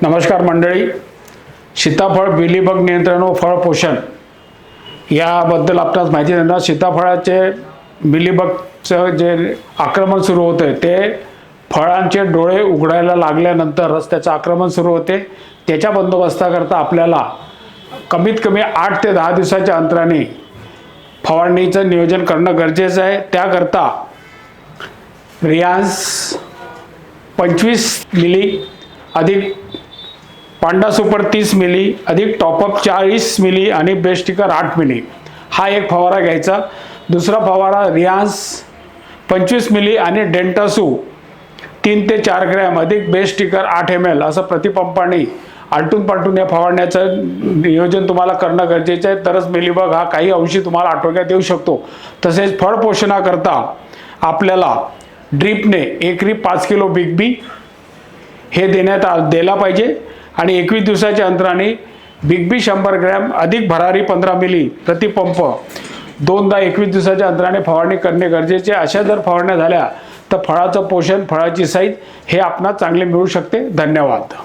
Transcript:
नमस्कार मंडळी, सीताफळ मिलीबग नियंत्रण व फळ पोषण याबद्दल आपणास माहिती देणार। सीताफळाचे मिलीबगचं जे आक्रमण सुरू होते ते फळांचे डोळे उघडायला लागल्यानंतरच त्याचं आक्रमण सुरू होते। त्याच्या बंदोबस्ताकरता आपल्याला कमीत कमी 8 ते 10 दिवसाच्या अंतराने फवारणीचं नियोजन करणं गरजेचं आहे। त्याकरता रियान्स 25 मिली अधिक पांडा सुपर 30 मिली अधिक टॉपअप 40 मिली आणि बेस्ट स्टिकर 8 मिली हा एक फवारा घ्यायचा। दुसरा फवारा रियान्स 25 मिली आणि डेंटासू 3 ते 4 ग्रॅम अधिक बेस्ट स्टिकर 8 ml असं प्रतिपंपाने आलटून पालटून या फवारण्याचं नियोजन तुम्हाला करणं गरजेचं आहे। तरच मिलीबग हा काही अंशी तुम्हाला आटोक्यात येऊ शकतो। तसेच फळ पोषणाकरता आपल्याला ड्रिपने एकरी 5 किलो बिग बी हे द्यायला पाहिजे आणि 21 दिवसाच्या अंतराने बिग बी 100 ग्रॅम अधिक भरारी 15 मिली प्रति पंप दोनदा 21 दिवसाच्या अंतराने फवारणी करणे गरजेचे। अशा जर फवारण्या झाल्या तर फळाचं पोषण, फळाची साईज हे आपणास चांगले मिळू शकते। धन्यवाद।